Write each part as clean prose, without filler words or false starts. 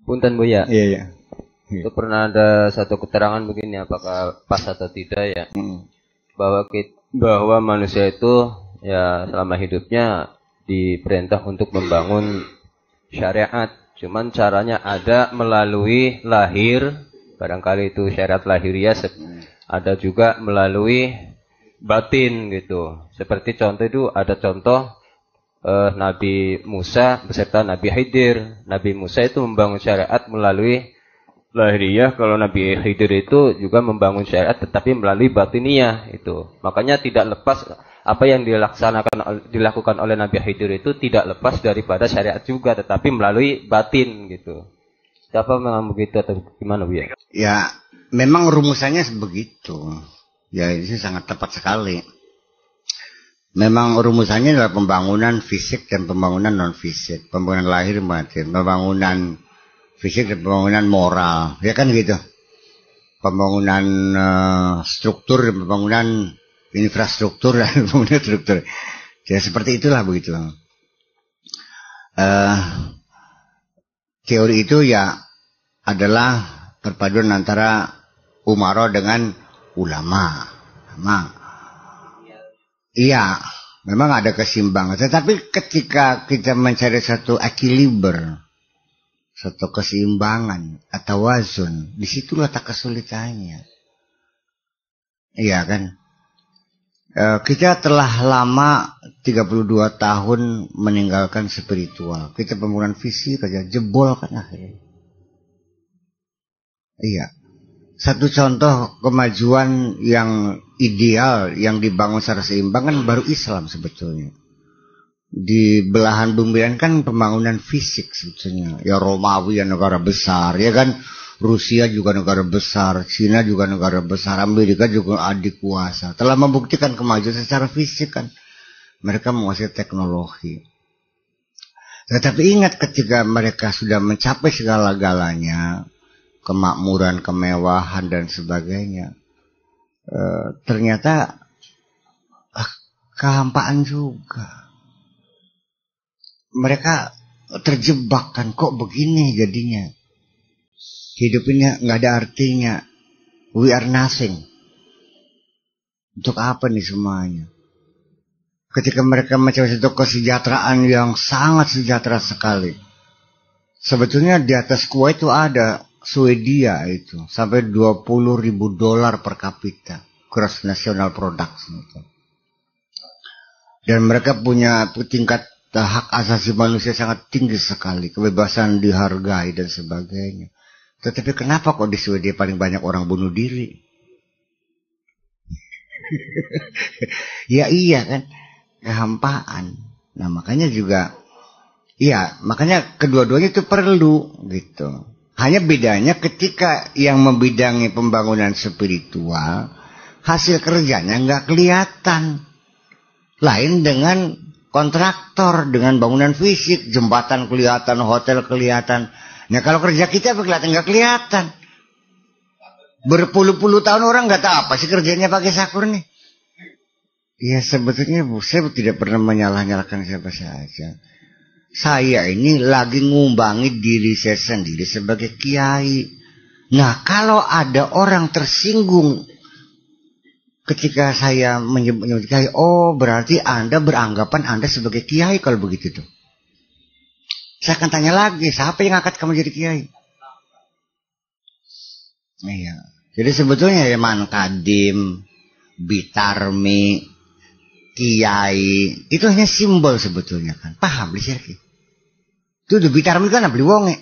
Punten Bu ya. Iya, iya. Itu pernah ada satu keterangan begini, apakah pas atau tidak ya? Bahwa manusia itu ya selama hidupnya diperintah untuk membangun syariat. Cuman caranya ada melalui lahir, barangkali itu syariat lahiriah, ada juga melalui batin gitu. Seperti contoh itu ada contoh Nabi Musa beserta Nabi Khidir. Nabi Musa itu membangun syariat melalui lahiriah, kalau Nabi Khidir itu juga membangun syariat tetapi melalui batiniah itu. Makanya tidak lepas apa yang dilakukan oleh Nabi Khidir itu tidak lepas daripada syariat juga, tetapi melalui batin gitu. Siapa memang begitu atau gimana Bu ya? Ya, memang rumusannya begitu. Ya, ini sangat tepat sekali. Memang rumusannya adalah pembangunan fisik dan pembangunan non fisik, pembangunan lahir batin, pembangunan fisik dan pembangunan moral, ya kan gitu. Pembangunan struktur dan pembangunan infrastruktur dan pembangunan struktur. Ya seperti itulah begitu. Teori itu ya adalah perpaduan antara umaro dengan ulama. Iya, memang ada keseimbangan. Tetapi ketika kita mencari satu equilibrium, satu keseimbangan atau wazun, disitulah tak kesulitannya. Iya kan? Kita telah lama 32 tahun meninggalkan spiritual. Kita pembangunan fisik aja jebol kan akhirnya. Iya. Satu contoh kemajuan yang ideal yang dibangun secara seimbang kan baru Islam sebetulnya. Di belahan bumi kan pembangunan fisik sebetulnya. Ya Romawi yang negara besar, ya kan. Rusia juga negara besar, Cina juga negara besar, Amerika juga adik kuasa. Telah membuktikan kemajuan secara fisik kan. Mereka menguasai teknologi. Tetapi ingat ketika mereka sudah mencapai segala-galanya, kemakmuran, kemewahan dan sebagainya, ternyata kehampaan juga. Mereka terjebak kan, kok begini jadinya. Hidup ini nggak ada artinya. We are nothing. Untuk apa nih semuanya? Ketika mereka mencapai satu kesejahteraan yang sangat sejahtera sekali. Sebetulnya di atas Kuwait itu ada Swedia itu sampai $20.000 per kapita gross national product itu. Dan mereka punya tingkat hak asasi manusia sangat tinggi sekali, kebebasan dihargai dan sebagainya. Tetapi kenapa kok di Swedia paling banyak orang bunuh diri? Ya iya kan, kehampaan. Nah makanya juga, iya makanya kedua-duanya itu perlu gitu. Hanya bedanya ketika yang membidangi pembangunan spiritual, hasil kerjanya nggak kelihatan. Lain dengan kontraktor, dengan bangunan fisik, jembatan kelihatan, hotel kelihatan. Nah kalau kerja kita kelihatan nggak kelihatan. Berpuluh-puluh tahun orang nggak tahu apa sih kerjanya pakai sakur nih. Ya sebetulnya saya tidak pernah menyalah-nyalahkan siapa saja. Saya ini lagi ngumbangi diri saya sendiri sebagai kiai. Nah kalau ada orang tersinggung ketika saya menyebut kiai, oh berarti Anda beranggapan Anda sebagai kiai kalau begitu tuh. Saya akan tanya lagi, siapa yang angkat kamu jadi kiai? Iya. Jadi sebetulnya ya Kadim, Bitarmi, kiai, itu hanya simbol sebetulnya kan. Paham beli sirki? Itu Bitarmi kan beli wonge.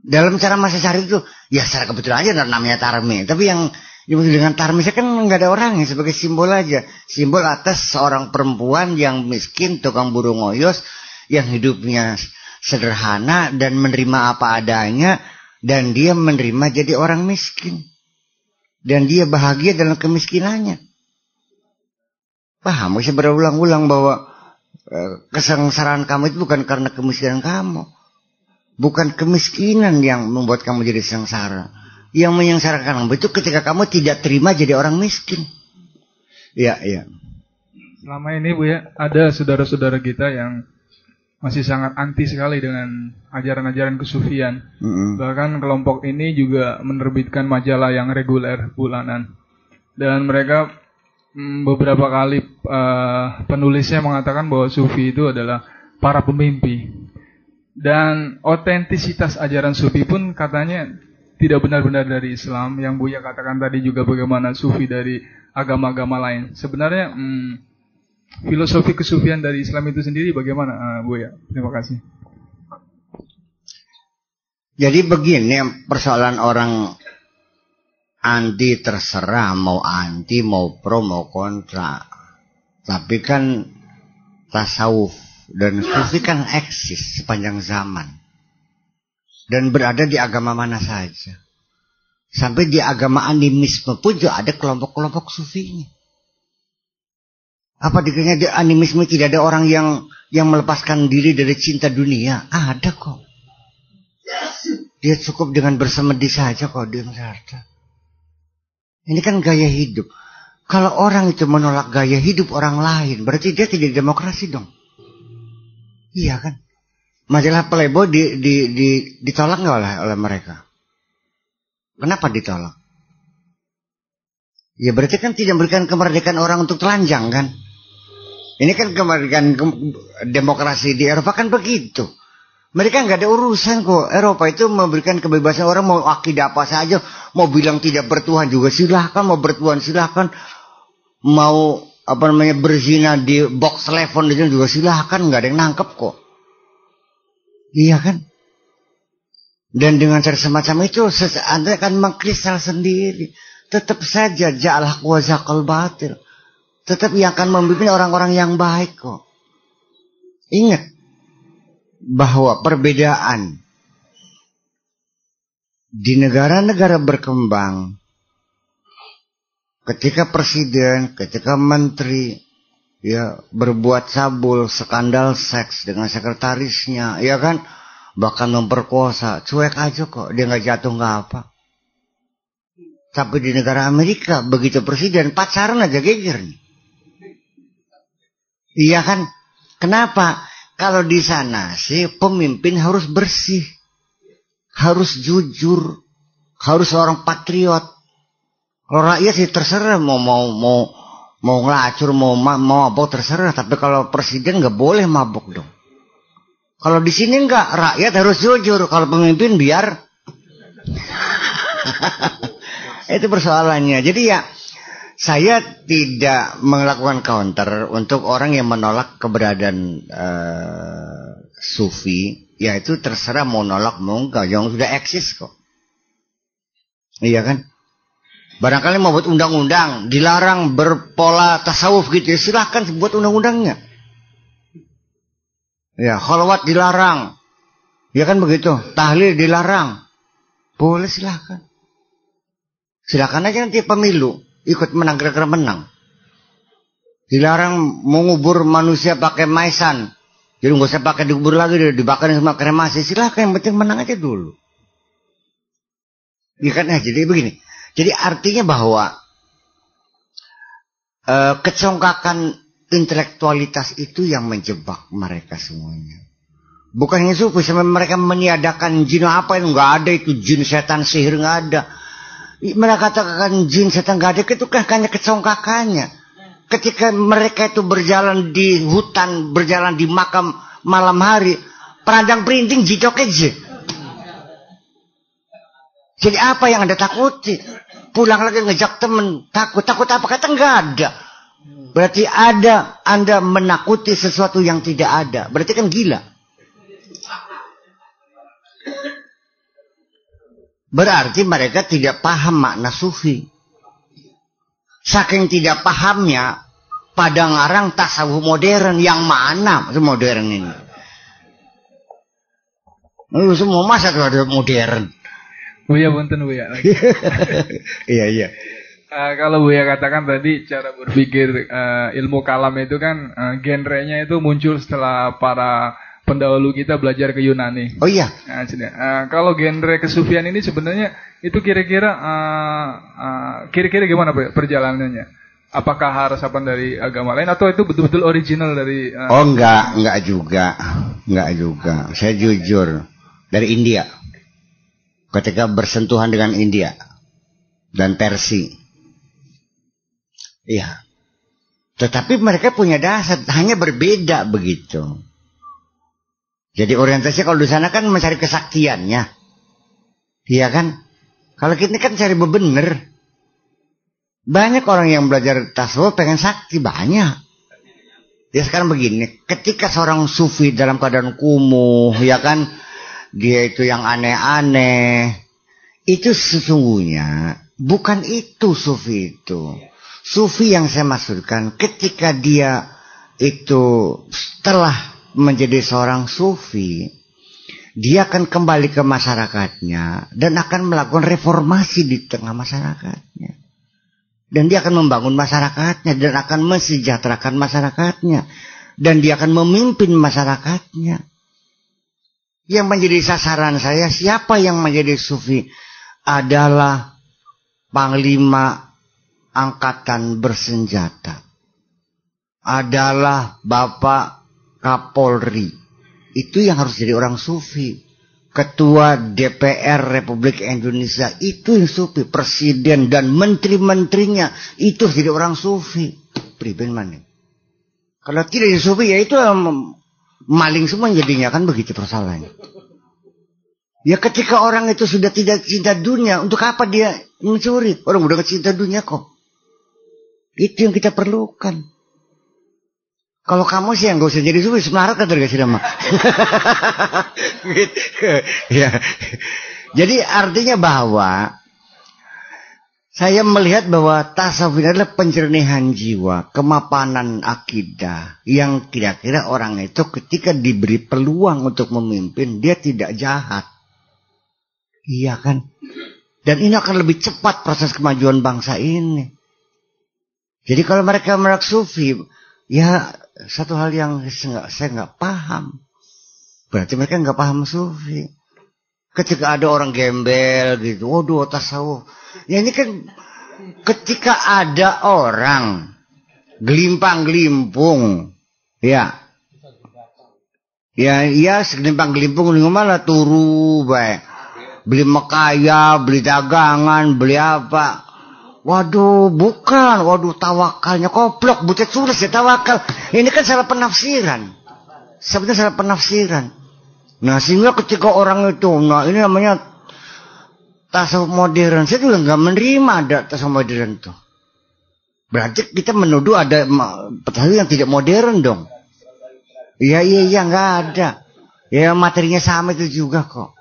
Dalam cara masa cari itu, ya secara kebetulan aja namanya Tarmi. Tapi yang dengan Tarmi saya kan nggak ada orangnya, sebagai simbol aja. Simbol atas seorang perempuan yang miskin, tukang burung ngoyos, yang hidupnya sederhana dan menerima apa adanya, dan dia menerima jadi orang miskin, dan dia bahagia dalam kemiskinannya. Paham? Saya berulang-ulang bahwa kesengsaraan kamu itu bukan karena kemiskinan kamu, bukan kemiskinan yang membuat kamu jadi sengsara. Yang menyengsarakan kamu itu ketika kamu tidak terima jadi orang miskin. Iya, iya. Selama ini Bu ya, ada saudara-saudara kita yang masih sangat anti sekali dengan ajaran-ajaran kesufian. Bahkan kelompok ini juga menerbitkan majalah yang reguler bulanan. Dan mereka beberapa kali penulisnya mengatakan bahwa sufi itu adalah para pemimpi. Dan otentisitas ajaran sufi pun katanya tidak benar-benar dari Islam. Yang Buya katakan tadi juga bagaimana sufi dari agama-agama lain. Sebenarnya filosofi kesufian dari Islam itu sendiri bagaimana, Buya? Terima kasih. Jadi begini persoalan orang anti terserah, mau anti, mau pro, mau kontra. Tapi kan tasawuf dan sufi kan eksis sepanjang zaman. Dan berada di agama mana saja. Sampai di agama animisme pun juga ada kelompok-kelompok sufinya. Apa dikiranya di animisme tidak ada orang yang melepaskan diri dari cinta dunia? Ada kok. Dia cukup dengan bersemedi saja kok dia merasa. Ini kan gaya hidup. Kalau orang itu menolak gaya hidup orang lain, berarti dia tidak demokrasi dong. Iya kan? Majalah Playboy ditolak nggak oleh mereka? Kenapa ditolak? Ya berarti kan tidak memberikan kemerdekaan orang untuk telanjang kan? Ini kan kemerdekaan demokrasi di Eropa kan begitu. Mereka nggak ada urusan kok. Eropa itu memberikan kebebasan orang mau akidah apa saja, mau bilang tidak bertuhan juga silahkan, mau bertuhan silahkan, mau berzina di box telepon itu juga silahkan, nggak ada yang nangkep kok. Iya kan? Dan dengan cara semacam itu Anda akan mengkristal sendiri. Tetap saja ja'al haq wa zaqal batil. Tetap yang akan memimpin orang-orang yang baik kok. Ingat bahwa perbedaan di negara-negara berkembang, ketika presiden, ketika menteri ya berbuat cabul, skandal seks dengan sekretarisnya, ya kan, bahkan memperkosa, cuek aja kok, dia nggak jatuh nggak apa. Tapi di negara Amerika begitu presiden pacaran aja geger nih. Iya kan? Kenapa? Kalau di sana sih pemimpin harus bersih, harus jujur, harus orang patriot. Kalau rakyat sih terserah mau ngelacur, mau mabok terserah. Tapi kalau presiden nggak boleh mabok dong. Kalau di sini nggak, rakyat harus jujur. Kalau pemimpin biar itu persoalannya. Jadi ya saya tidak melakukan counter untuk orang yang menolak keberadaan sufi. Ya itu terserah mau nolak mau enggak, yang sudah eksis kok. Iya kan? Barangkali mau buat undang-undang dilarang berpola tasawuf gitu ya, silahkan buat undang-undangnya. Ya, khalwat dilarang. Ya kan begitu. Tahlil dilarang. Boleh silahkan. Silahkan aja nanti pemilu ikut menang, kira-kira menang. Dilarang mengubur manusia pakai maisan. Jadi nggak usah pakai dikubur lagi, dibakar sama kremasi. Silahkan, yang penting menang aja dulu. Ya kan, jadi begini. Jadi artinya bahwa kecongkakan intelektualitas itu yang menjebak mereka semuanya. Bukan hanya sufi, sampai mereka meniadakan jin apa itu nggak ada, itu jin setan sihir nggak ada. Mereka katakan jin setan nggak ada, itu kan hanya kecongkakannya. Ketika mereka itu berjalan di hutan, berjalan di makam malam hari, perandang perinting jidok aja. Jadi apa yang Anda takuti? Pulang lagi ngejak temen, takut apa? Kata nggak ada. Berarti ada, Anda menakuti sesuatu yang tidak ada. Berarti kan gila. Berarti mereka tidak paham makna sufi. Saking tidak pahamnya, pada ngarang tasawuf modern. Yang mana modern ini? Semua masa tuh ada modern. Buya punten Buya. Iya. Kalau Buya katakan tadi cara berpikir ilmu kalam itu kan genrenya itu muncul setelah para pendahulu kita belajar ke Yunani. Oh iya. Kalau genre kesufian ini sebenarnya itu kira-kira gimana perjalanannya? apakah resapan dari agama lain atau itu betul-betul original dari Oh enggak juga. Saya jujur dari India. Ketika bersentuhan dengan India dan Persia. Iya. Tetapi mereka punya dasar, hanya berbeda begitu. Jadi orientasi kalau di sana kan mencari kesaktiannya. Iya kan? Kalau kita kan cari bebener. Banyak orang yang belajar tasawuf pengen sakti, banyak. Ya sekarang begini, ketika seorang sufi dalam keadaan kumuh, ya kan, dia itu yang aneh-aneh, itu sesungguhnya bukan itu sufi itu. Sufi yang saya maksudkan ketika dia itu setelah menjadi seorang sufi, dia akan kembali ke masyarakatnya dan akan melakukan reformasi di tengah masyarakatnya. Dan dia akan membangun masyarakatnya dan akan mensejahterakan masyarakatnya. Dan dia akan memimpin masyarakatnya. Yang menjadi sasaran saya, siapa yang menjadi sufi? Adalah panglima angkatan bersenjata. Adalah Bapak Kapolri. Itu yang harus jadi orang sufi. Ketua DPR Republik Indonesia itu yang sufi. Presiden dan menteri-menterinya itu jadi orang sufi. Priben mana? Kalau tidak jadi sufi ya itu maling semua jadinya, kan begitu persoalannya. Ya ketika orang itu sudah tidak cinta dunia, untuk apa dia mencuri? Orang udah gak cinta dunia kok. Itu yang kita perlukan. Kalau kamu sih yang gak usah jadi sufi, semarat kan tergak sih nama. Ya. Jadi artinya bahwa saya melihat bahwa tasawuf adalah pencernihan jiwa, kemapanan akidah, yang kira-kira orang itu ketika diberi peluang untuk memimpin, dia tidak jahat. Iya kan? Dan ini akan lebih cepat proses kemajuan bangsa ini. Jadi kalau mereka merak sufi, ya satu hal yang saya nggak paham. Berarti mereka nggak paham sufi. Ketika ada orang gembel gitu, waduh tasawuf. Ya ini kan ketika ada orang gelimpang-gelimpung, ya segelimpang-gelimpung ini malah turu baik. Beli mekaya, beli dagangan, beli apa. Waduh, bukan. Waduh, tawakalnya koplok. Butet sulis ya tawakal. Ini kan salah penafsiran. Sebenarnya salah penafsiran. Nah, sehingga ketika orang itu, nah ini namanya tasawuf modern. Saya juga nggak menerima ada tasawuf modern itu. Berarti kita menuduh ada tasawuf yang tidak modern dong. Iya, nggak ada. Ya materinya sama itu juga kok.